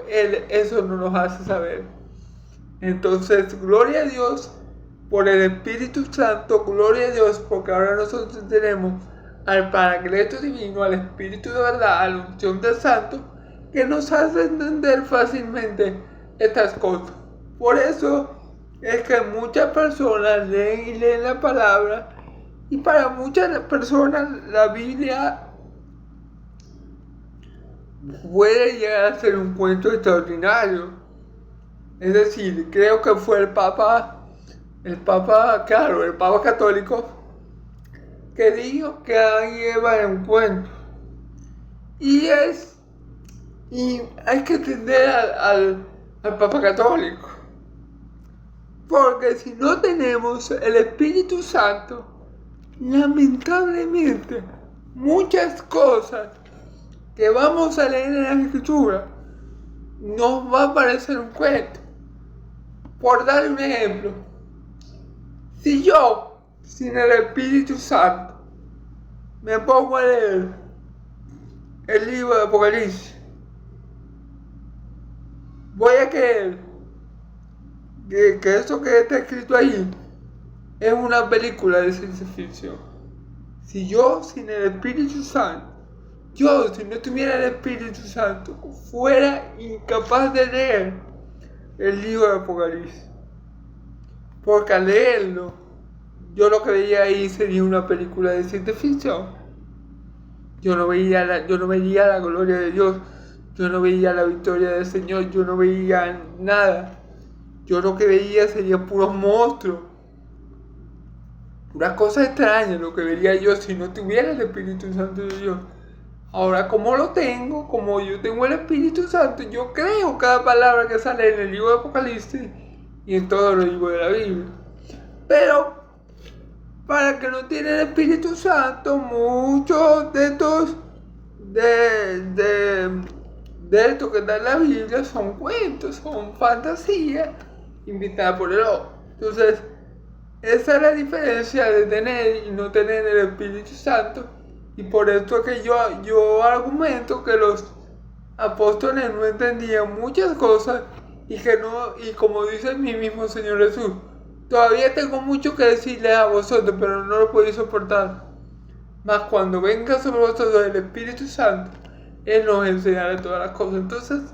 Él eso no nos hace saber. Entonces, gloria a Dios por el Espíritu Santo, gloria a Dios porque ahora nosotros tenemos al Paracleto Divino, al Espíritu de verdad, a la unción del Santo, que nos hace entender fácilmente estas cosas. Por eso es que muchas personas leen y leen la palabra, y para muchas personas la Biblia puede llegar a ser un cuento extraordinario. Es decir, creo que fue el Papa católico, que dijo que Adán y Eva era un cuento. Y hay que entender al Papa católico. Porque si no tenemos el Espíritu Santo, lamentablemente, muchas cosas que vamos a leer en la Escritura nos va a parecer un cuento. Por dar un ejemplo, si yo, sin el Espíritu Santo, me pongo a leer el libro de Apocalipsis, voy a creer que eso que está escrito ahí es una película de ciencia ficción. Si yo, sin el Espíritu Santo, si no tuviera el Espíritu Santo, fuera incapaz de leer el libro de Apocalipsis. Porque al leerlo, yo lo que veía ahí sería una película de ciencia ficción. Yo no veía la gloria de Dios, yo no veía la victoria del Señor, yo no veía nada. Yo lo que veía sería puros monstruos, puras cosas extrañas, lo que vería yo si no tuviera el Espíritu Santo de Dios. Ahora, como yo tengo el Espíritu Santo, yo creo cada palabra que sale en el libro de Apocalipsis y en todos los libros de la Biblia. Pero, para que no tienen el Espíritu Santo, muchos de estos de esto que está en la Biblia son cuentos, son fantasías inventadas por el hombre. Entonces, esa es la diferencia de tener y no tener el Espíritu Santo. Y por eso es que yo argumento que los apóstoles no entendían muchas cosas y como dice mi mismo Señor Jesús, todavía tengo mucho que decirles a vosotros, pero no lo podéis soportar. Mas cuando venga sobre vosotros el Espíritu Santo, Él nos enseñará todas las cosas. Entonces,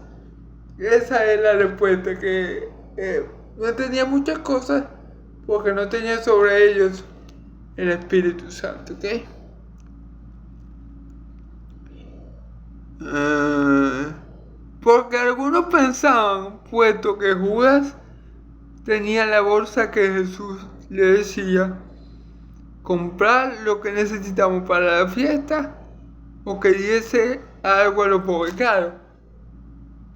esa es la respuesta, que no entendía muchas cosas porque no tenía sobre ellos el Espíritu Santo, ¿ok? Porque algunos pensaban, puesto que Judas tenía la bolsa que Jesús le decía, comprar lo que necesitamos para la fiesta o que diese algo a los pobres. Claro,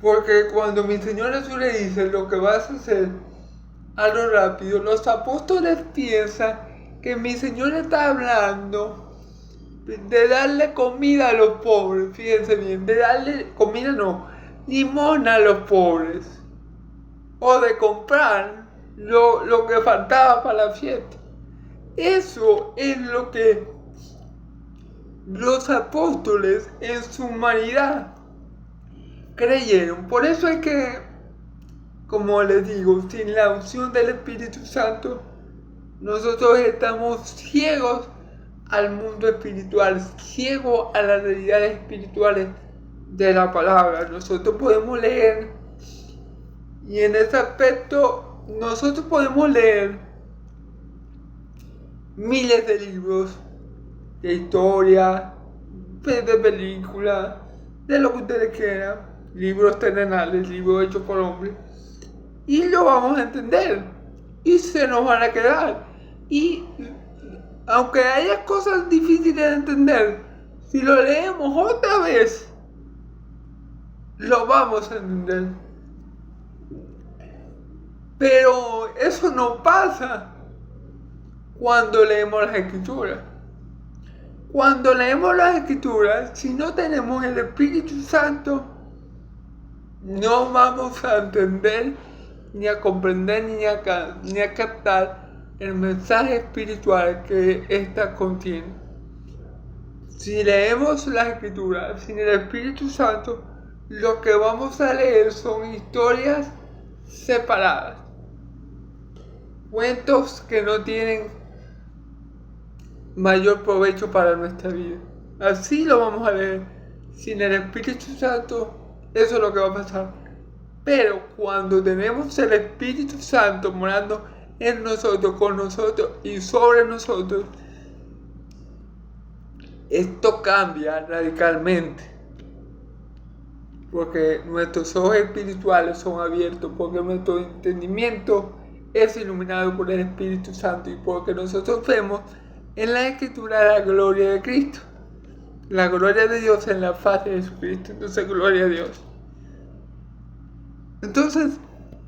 porque cuando mi Señor Jesús le dice lo que vas a hacer, hazlo rápido, los apóstoles piensan que mi Señor está hablando de darle comida a los pobres. Fíjense bien, de darle comida limosna a los pobres, o de comprar lo que faltaba para la fiesta. Eso es lo que los apóstoles en su humanidad creyeron. Por eso es que, como les digo, sin la unción del Espíritu Santo, nosotros estamos ciegos al mundo espiritual, ciegos a las realidades espirituales de la palabra. Nosotros podemos leer, y en ese aspecto nosotros podemos leer miles de libros de historia, de películas, de lo que ustedes quieran, libros terrenales, libros hechos por hombres, y lo vamos a entender y se nos van a quedar. Y aunque haya cosas difíciles de entender, si lo leemos otra vez, lo vamos a entender. Pero eso no pasa cuando leemos las Escrituras. Cuando leemos las Escrituras, si no tenemos el Espíritu Santo, no vamos a entender, ni a comprender, ni a captar el mensaje espiritual que ésta contiene. Si leemos la Escritura sin el Espíritu Santo, lo que vamos a leer son historias separadas, cuentos que no tienen mayor provecho para nuestra vida. Así lo vamos a leer. Sin el Espíritu Santo, eso es lo que va a pasar. Pero cuando tenemos el Espíritu Santo morando en nosotros, con nosotros y sobre nosotros, esto cambia radicalmente. Porque nuestros ojos espirituales son abiertos, porque nuestro entendimiento es iluminado por el Espíritu Santo y porque nosotros vemos en la Escritura la gloria de Cristo, la gloria de Dios en la faz de Jesucristo. Entonces, gloria a Dios. Entonces,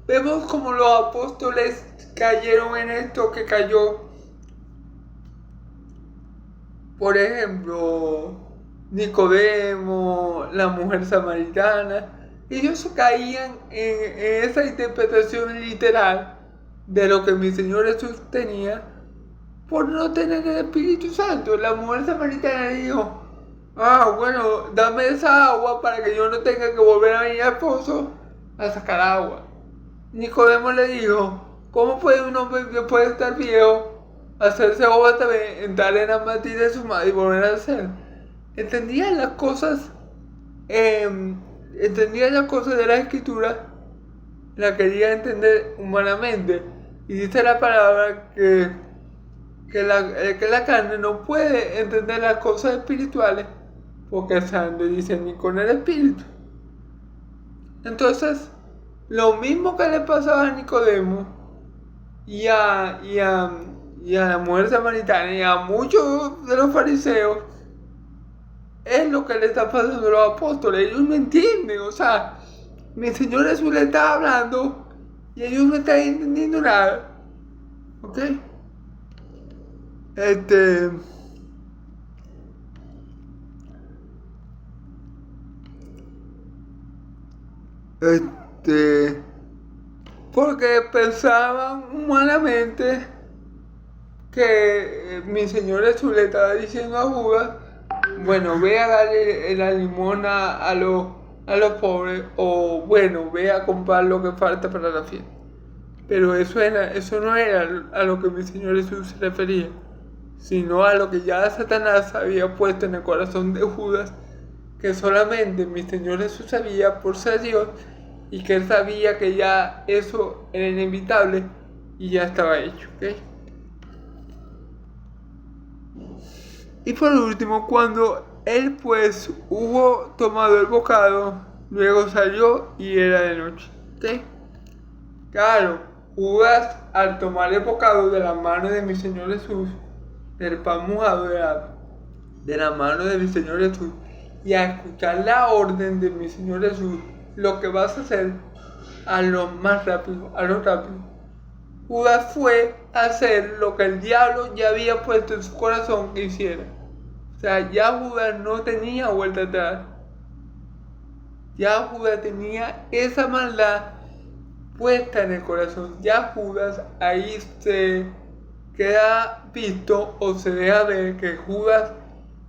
vemos como los apóstoles cayeron en esto que cayó, por ejemplo, Nicodemo, la mujer samaritana. Ellos caían en esa interpretación literal de lo que mi Señor Jesús tenía por no tener el Espíritu Santo. La mujer samaritana dijo: bueno, dame esa agua para que yo no tenga que volver a venir al pozo a sacar agua. Nicodemo le dijo: ¿cómo puede un hombre que puede estar viejo hacerse agua también, entrar en la matriz de su madre y volver a hacer? Entendían las cosas de la Escritura, la quería entender humanamente. Y dice la palabra que la carne no puede entender las cosas espirituales porque se han de discernir con el Espíritu. Entonces, lo mismo que le pasaba a Nicodemo y a la mujer samaritana y a muchos de los fariseos, es lo que le está pasando a los apóstoles. Ellos no entienden, o sea, mi Señor Jesús le está hablando y ellos no están entendiendo nada. ¿Ok? Porque pensaban humanamente que mi Señor Jesús le estaba diciendo a Judas: bueno, ve a darle la limona a los pobres, o bueno, ve a comprar lo que falta para la fiesta. Pero eso no era a lo que mi Señor Jesús se refería, sino a lo que ya Satanás había puesto en el corazón de Judas, que solamente mi Señor Jesús sabía por ser Dios, y que él sabía que ya eso era inevitable y ya estaba hecho, ¿ok? Y por último, cuando él pues hubo tomado el bocado, luego salió y era de noche, ¿ok? Claro, Judas, al tomar el bocado de la mano de mi Señor Jesús, del pan mojado de la mano de mi Señor Jesús, y a escuchar la orden de mi Señor Jesús, lo que vas a hacer, a lo más rápido, a lo rápido. Judas fue a hacer lo que el diablo ya había puesto en su corazón que hiciera. O sea, ya Judas no tenía vuelta atrás. Ya Judas tenía esa maldad puesta en el corazón. Ya Judas ahí se queda visto o se deja ver que Judas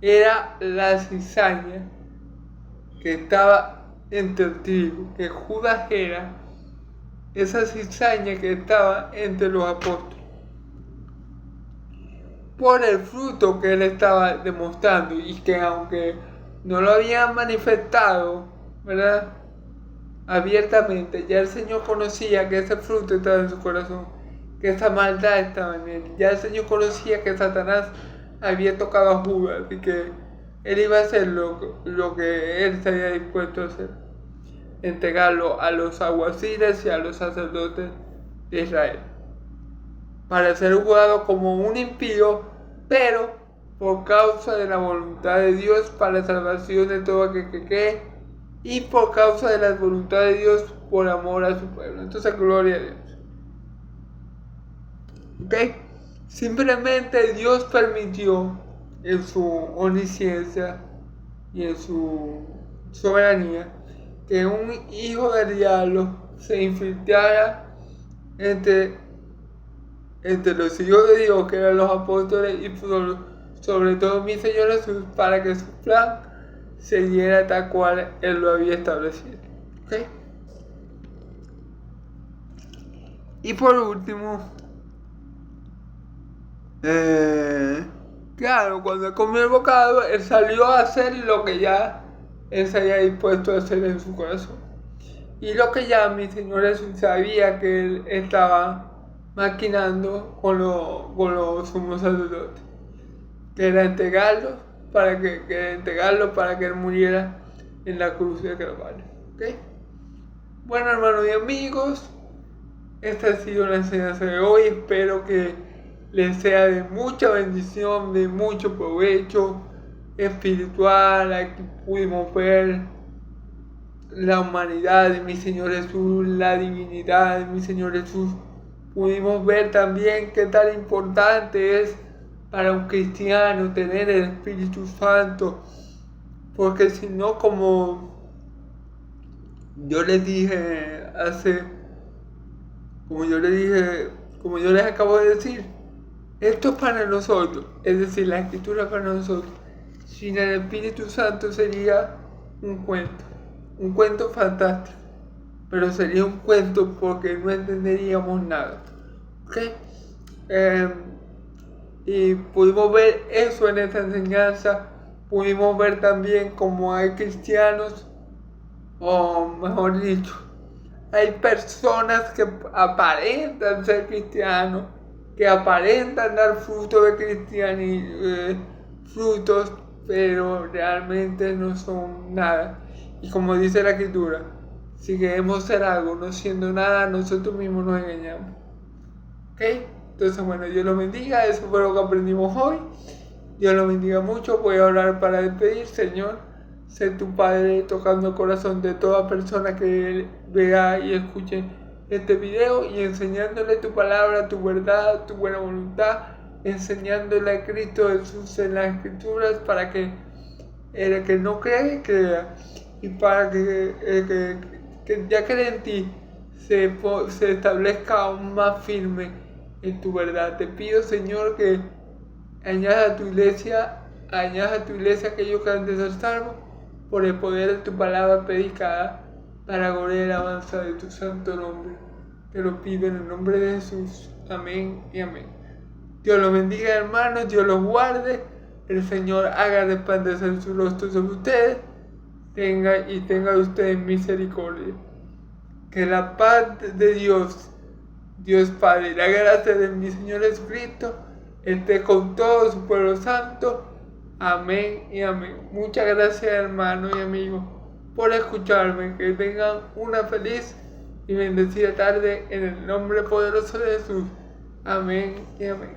era la cizaña que estaba entre el trigo, que Judas era esa cizaña que estaba entre los apóstoles, por el fruto que él estaba demostrando, y que aunque no lo habían manifestado, ¿verdad?, abiertamente, ya el Señor conocía que ese fruto estaba en su corazón, que esa maldad estaba en él. Ya el Señor conocía que Satanás había tocado a Judas y que él iba a hacer lo que él se había dispuesto a hacer: entregarlo a los alguaciles y a los sacerdotes de Israel, para ser juzgado como un impío, pero por causa de la voluntad de Dios para la salvación de todo aquel que cree, y por causa de la voluntad de Dios por amor a su pueblo. Entonces, gloria a Dios. ¿Ok? Simplemente Dios permitió, en su omnisciencia y en su soberanía, que un hijo del diablo se infiltrara entre los hijos de Dios, que eran los apóstoles, y sobre todo mi Señor Jesús, para que su plan se diera tal cual Él lo había establecido. ¿Okay? Y por último, claro, cuando comió el bocado, Él salió a hacer lo que ya Él se había dispuesto a hacer en su corazón. Y lo que ya mi Señor Jesús sabía que Él estaba maquinando con los sumos sacerdotes, que era entregarlo para que Él muriera en la cruz de Calvario. ¿Okay? Bueno, hermanos y amigos, esta ha sido la enseñanza de hoy. Espero que les sea de mucha bendición, de mucho provecho espiritual. Aquí pudimos ver la humanidad de mi Señor Jesús, la divinidad de mi Señor Jesús. Pudimos ver también qué tan importante es para un cristiano tener el Espíritu Santo, porque si no, como yo les dije como yo les acabo de decir, esto es para nosotros, es decir, la Escritura es para nosotros. Sin el Espíritu Santo sería un cuento fantástico, pero sería un cuento porque no entenderíamos nada. ¿Okay? Y pudimos ver eso en esta enseñanza. Pudimos ver también cómo hay cristianos, o mejor dicho, hay personas que aparentan ser cristianos, que aparentan dar frutos de cristianismo, frutos, pero realmente no son nada. Y como dice la Escritura, si queremos ser algo no siendo nada, nosotros mismos nos engañamos. ¿Ok? Entonces, bueno, Dios los bendiga. Eso fue lo que aprendimos hoy. Dios los bendiga mucho. Voy a orar para despedir. Señor, sé tu Padre tocando el corazón de toda persona que vea y escuche este video, y enseñándole tu palabra, tu verdad, tu buena voluntad, enseñándole a Cristo Jesús en las Escrituras, para que el que no cree, crea, y para que ya cree en ti se establezca aún más firme en tu verdad. Te pido, Señor, que añada a tu iglesia aquellos que han de ser salvos por el poder de tu palabra predicada, para gloria y alabanza de tu santo nombre. Te lo pido en el nombre de Jesús. Amén y amén. Dios los bendiga, hermanos. Dios los guarde. El Señor haga resplandecer su rostro sobre ustedes. Tenga de ustedes misericordia. Que la paz de Dios Padre, y la gracia de mi Señor Jesucristo esté con todo su pueblo santo. Amén y amén. Muchas gracias, hermanos y amigos, por escucharme. Que tengan una feliz y bendecida tarde en el nombre poderoso de Jesús. Amén y amén.